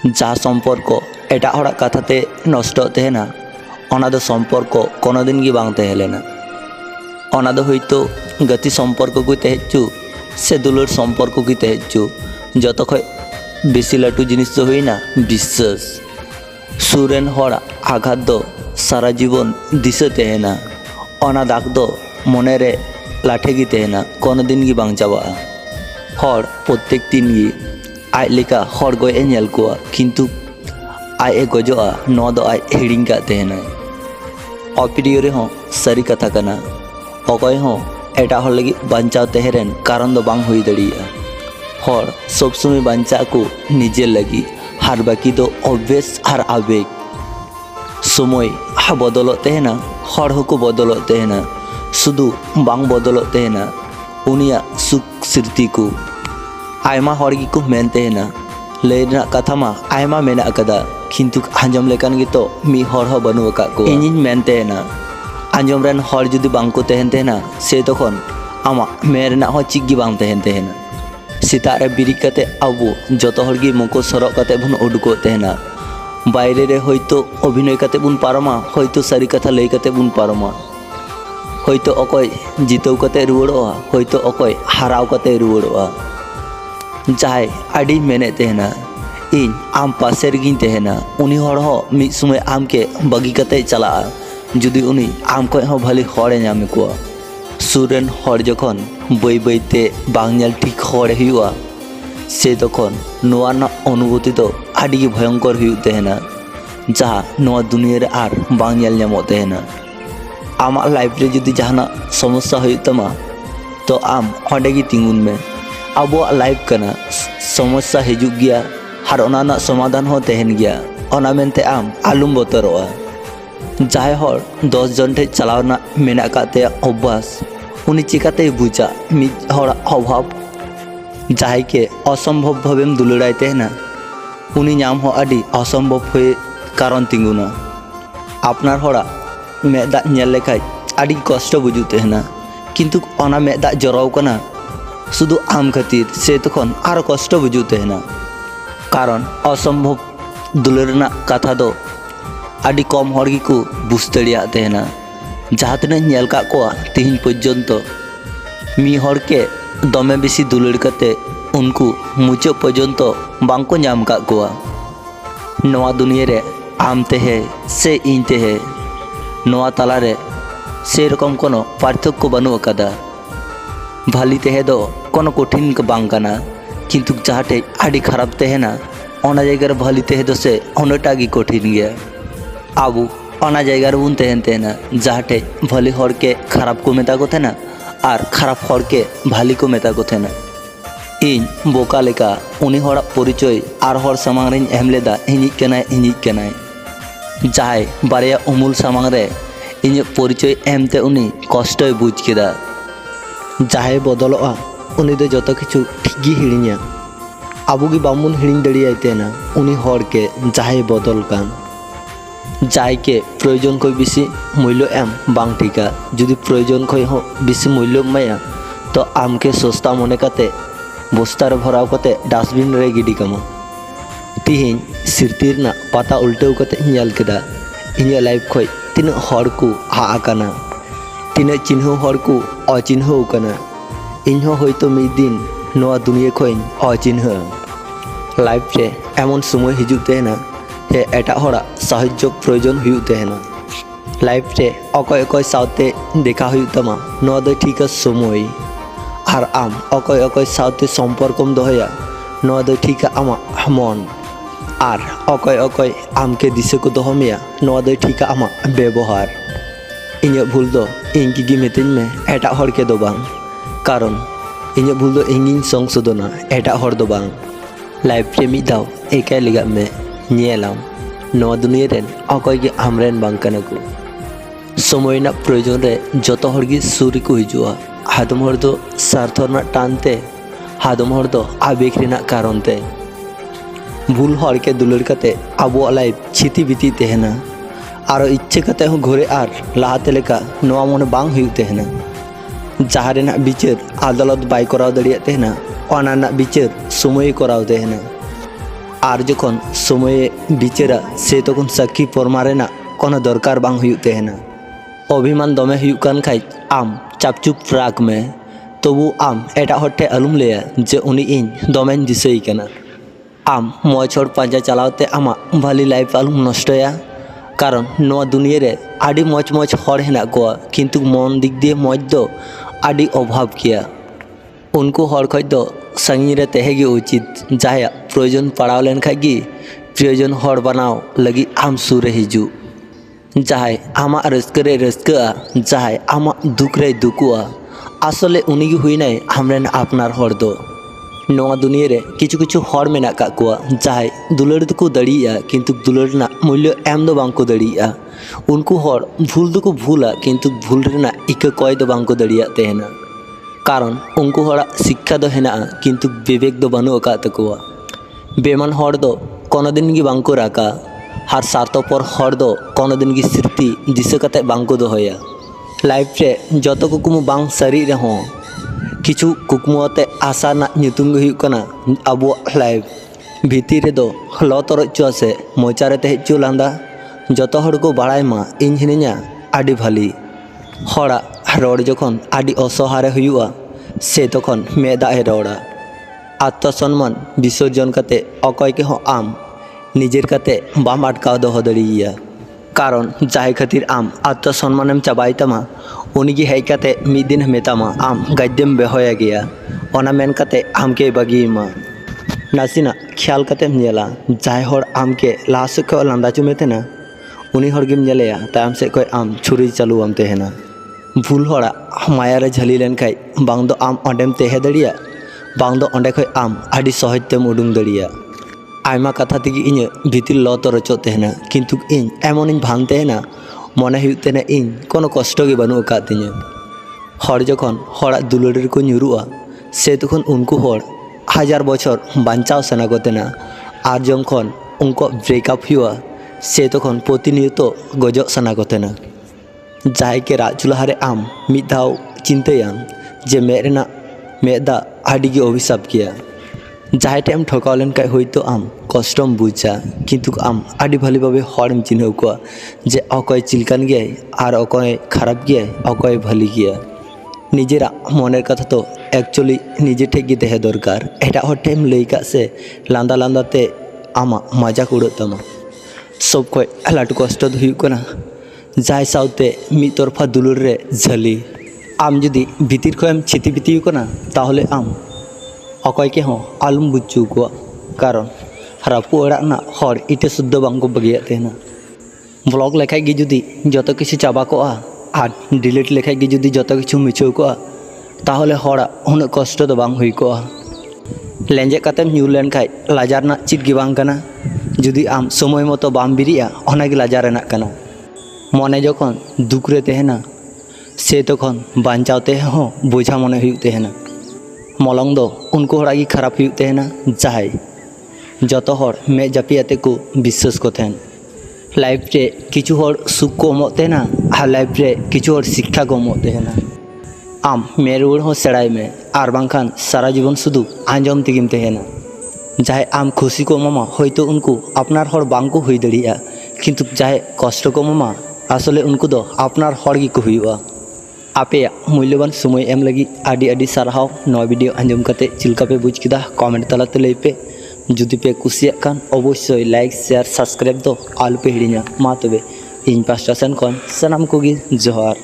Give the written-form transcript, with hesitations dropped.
जहाँ सम्पर्क एटा हड़ा कथाते नष्ट तहना ओना दो सम्पर्क कोनो दिन गी बांग तहेलेना ओना दो हयतो गति सम्पर्क को तहेचु से दुलर सम्पर्क की तहेचु जत खय बेसी लाटू जिनिस दो होइना विश्वास सुरेन हड़ा आघात दो सारा जीवन दिशा तहेना ओना दाग दो मने रे लाठे गी तहेना कोनो दिन गी बांग चाबाआ हड़ प्रत्येक दिन गी आज लेका हड़ गए नेल कोआ किंतु आए गजोआ नौ दो आए हिड़िंग का तहेना अप्रिय रे हों सारी कथा कना अकय हों एटा हड़ लगी बांचाव तहेरेन कारण दो बांग हुई दड़िया हड़ सब समय बांचा को निजे लगी हार बाकी दो अभ्यास हार आवेग समय बदल तहेना हड़ होको बदल तहेना शुधु बांग बदल तहेना उनिया सुख स्मृति को आयमा हड़ गी को मेन तहेना लैना कथा मा आयमा मेना अकदा किंतु आंजम लेकान गी तो मी हड़ हो बनु अका को इनिन मेन तहेना आंजम रेन हड़ जुदी बांग को तहेन तहेना से तखन आमा मेरना हो चिक गी बांग तहेन तहेना सीता रे बिरी कते अबु जतो हड़ गी मुको सरक कते बन उडुको तहेना बायरे रे होयतो अभिनय कते बुन पारमा होयतो सारी कथा लई कते बुन पारमा होयतो अकय जितौ कते रुवाड़ोआ होयतो अकय हाराव कते रुवाड़ोआ जहाय आडी मेने तहेना इन आम पासे रेगिन तहेना उनी हड़ हो मिद समय आम के बगी कते चला जुदी उनी आम खय हो भाली हड़े नामे कोआ सुरेन हड़ जखन बई बईते बांग नेल ठीक हड़े हुआ से तखन नोआ ना अनुभूति तो आडी भयंकर हुई तहेना जहाँ नोआ दुनिया रे आर बांग नेल नामो तहेना आमा लाइफ रे जुदी जहाना समस्या हुई तमा तो आम हंडे गी तिंगुन में अब लाइफ कना समस्या हिजुग गया हर ओना समाधान हो तहन गया ओना मेनते आम आलुम बतरोआ जहाय हड़ 10 जन ठे चलावना मेना काते अभ्यास उनी चिकाते बुझा मिद हड़ अभाव जहाय के असंभव भावेम दुलड़ाई तहना उनी नाम हो आडी असंभव हुए कारण तिंगुना आपनार हड़ा मेदा नेल लेखाय आडी कष्ट बुझु तहना किंतु ओना मेदा जराव कना शुधु आम खातिर से तखन आरो कष्ट बुझु तहना कारण असंभव दुलरना कथा दो आडी कम हड़ गी को बुझतड़िया तहना जहाँ तिना नेल का कोआ तिहिन पर्यंत मी हड़ के दमे बेसी दुलड़ कते उनको मुचाद पर्यंत बांको नाम का कोआ नवा दुनिया रे आम तेहे से इन तेहे नवा तला रे से रकम कोनो पार्थक्य बानु अकादा भाली तेहे दो कोनो कठिन का बांग काना किंतु जहाटे आडी खराब तहेना ओना जायगा रे भाली तेहे दो से ओनाटा गी कठिन गया आबू ओना जायगा रे बुन तहेन तहेना जहाटे भाली हड़ के खराब को मेता को थेना आर खराब हड़ के भाली को मेता को थेना इन बोका लेका उनी हड़ा परिचय आर हड़ सामांग रेन एम लेदा इनिज कनाय जहाय बारिया उमुल सामांग रे इन परिचय एमते उनी कष्टय बुझ केदा जहाय बदलवा उनी दो जतो किछु ठीक गी हिड़िया आबू गी बामुन हिड़िंग दड़ियाय तेना उनी हड़ के जहाय बदल कान जहाय के प्रयोजन खय बेसी मूल्य एम बांग ठीका जुदी प्रयोजन खय हो बेसी मूल्य माया तो आम के सस्ता मने काते बस्ता रे भराव काते डस्टबिन रे गिडी कामो तिहिन सिरतिर ना पाता उल्टाव काते नेल केदा इन्या लाइफ खय तीन हड़ को हा आकाना तीन चिन्ह हड़ को अचिन्ह काना इन्हो होयतो मिद दिन नोआ दुनिया खय अचिन्ह लाइफ रे एमन समय हिजुग तहेना हे एटा हड़ा साहाय्य प्रयोजन हुई तहेना लाइफ रे अकय अकय सावते देखा हुई तमा नोआ दो ठीक समय आर आम अकय अकय सावते सम्पर्कम दोहया नोआ दो ठीक आमा मन आर अकय अकय आम के दिशा को दोहमिया नोआ दो ठीक आमा व्यवहार इन्या भूल दो इंगी गी मितिन में एटा हड़ के दो बांग कारण इन्या भूल दो इंगिन संशोधना एटा हड़ दो बांग लाइफ रे मिद दाव एकाय लेगा में नेलाम नवा दुनिया रेन अकय गे आमरेन बांग कना को समय ना प्रयोजन रे जतो हड़ गी सुरी को हिजुआ हादम हड़ दो सार्थना टानते हादम हड़ दो आवेग रेना कारण ते भूल हड़ के दुलड़ कते आबो लाइफ छिति बिति तहेना आरो इच्छे कते हो घरे आर लाहाते लेका नवा मने बांग हुई तहेना जहाँ रेना बिचार आदालत बाय कराव दड़िया तहेना ओना ना बिचार समय कराव तहेना আর যখন সময়ে বিচারা সে তখন সাক্ষী প্রমাণের কোনো দরকার বাং হুয়ুগ তেহেনা। অভিমান দমে হুয়ুগ কান খাই আম চাপচুप রাখ মে, তবু আম এটা হর ठे आलुम लैया जे उनी इन दमें दिसई कना। आम मौज हर पांजा चलाते आमा भाली लाइफ आलुम नष्टया, कारण नोआ दुनिया रे आडी मौज मौज हर हेना कोआ किंतु मन दिक दिए मौज दो आडी अभाव किया। उनको हर खय दो संगी रे तहेगे उचित, जहाँ प्रयोजन पड़ाव लेन खागी प्रयोजन हर बनाव लगी आम सुरे हिजू। जहाँ आमा रस्करे रस्का, जहाँ आमा दुख रे दुकुआ, आसले उनी की हुई नहीं हमरेन आपनार हर दो। नोआ दुनिया रे किछु किछु हर मेना का कुआ, जहाँ दुलड़ दुको दड़िया किंतु दुलड़ ना मूल्य एम दो बांको दड़िया। उनको हर भूल दुको भूला किंतु भूल रेना इका कय दो बांको दड़िया तेहना, कारण उनको हरा शिक्षा दो हेना किंतु विवेक दो बानु का तकुआ। बेमान हर दो कोनो दिन की बांको राका, हर स्वार्थपर हर दो कोनो दिन की स्मृति दिशा कते बांको दो होया। लाइफ रे जतो कुकुमु बांग सरी रहो किछु कुकुमुते आशा ना नितुम गे हुयुग कना अबो लाइफ भीती रे दो लो तरचो से मोचारे ते हेचु लांदा जतो हर को बाड़ाय मा इन हिनिया आडी भाली। हरा रोड जखन आडी असहारे हुयुआ से तखन मेदा ए रोड़ा। आत्मसम्मान विसर्जन कते अकय के हो आम निजेर कते बाम अटकाव दो दड़िया, कारण जाहे खातिर आम आत्मसम्मानम चाबाई तमा उनी की हेज कते मिद दिन मेतामा आम गद्यम बेहोया गया ओना मेन कते आमके बगीमा। नासिना ख्याल कते नेला जाहे हर आमके लास को लांदा चुमेतेना उनी हर गिम नेलेया तायम से कोई आम छुरी चालू आम तेहना। भूल हड़ा माया रे झली लेन खाई बांग दो आम ओंडेम तेहे दड़िया, बांग दो ओंडे खय आम आडी सहज तेम उडुंग दड़िया। आयमा कथा तेगी इन भीतर लो तो रचो तेहना किंतु इन एमन इन भांग तेहना मने हुयुग तेना इन कोनो कष्ट गे बानु का तिᱧᱟ। हर जखन हड़ा दुलड़ को ᱧᱩᱨᱩᱜᱼᱟ से तखन उनको हर हजार बछर बांचाव सना को तेना, आर जखन उनको ब्रेकअप हुआ से तखन प्रतिनियत गजो सना को तेना। जहाँ के राज चुल्हारे आम मिद धाव चिंतायाम जे मेरेना मेदा आडी गे अभिशाप किया। जहाँ टेम ठकाव लेन खाय होयतो आम कष्टम बुझा किंतु आम आडी भाली भावे हरम चिन्हव कोआ जे अकय चिलकान गया और अकय खराब गया अकय भाली गया। निजेरा मनेर कथा तो एक्चुअली निजे ठेक गे तहे दरकार, एटा हर टेम लई का से लांदा लांदाते आमा मजाक उड़ो तमा। सब खय लाटू कष्ट दो हुयुग कना जाय साउते मिद तरफा दुलुर रे झली। आम जुदी भीतिर खयम छिति बिति कना ताहले आम अकय के हों आलुम बुझू को, कारण रापू अड़ा ना हर इटे शुद्ध बांको बगिया तेना। ब्लॉग लेखाय गे जुदी जतो किछु चाबा कोआ और डिलीट लेखाय गे जुदी जतो किछु मिछाव कोआ ताहले हड़ा उना कष्ट दो बांग हुई कोआ। लेंजे कतेम ᱧᱩᱨ लेन खाय लाजार ना चित गे बांग कना, जुदी आम समय मतो बाम बिरिया ओना गे लाजार रेनाक कना। मने जखन दुख रे तेहना से तखन बांचावते हो बोझा मने हुयुग तेहना। मलंग दो उनको हड़ा गी खराब हुयुग तेहना, जहाँ जतो हर मे जापियाते को विश्वास को तेहन। लाइफ रे किछु हर सुख को एमो तेहना और लाइफ रे किछु हर शिक्षा को एमो तेहना। आम मे रुवाड़ हो सेड़ाय मे और बांखान सारा जीवन शुधु आंजम तेगिम तेहना। जहाँ आम खुशी को एमामा होयतो उनको आपनार हर बांको हुई दड़िया किंतु जहाँ कष्ट को एमामा आसले उनको दो आपनार हर गी को हुयुआ। आपे मूल्यवान समय एम लगी आडी आडी सारहाव। नवा वीडियो आंजम कते चिलका पे बुझ किदा कमेंट तलाते लई पे। जुदी पे कुसिया कान अवश्य लाइक शेयर सब्सक्राइब दो आलू पे हिड़िया। मा तबे इन पास्टा सेन खन सानाम कोगी जोहार।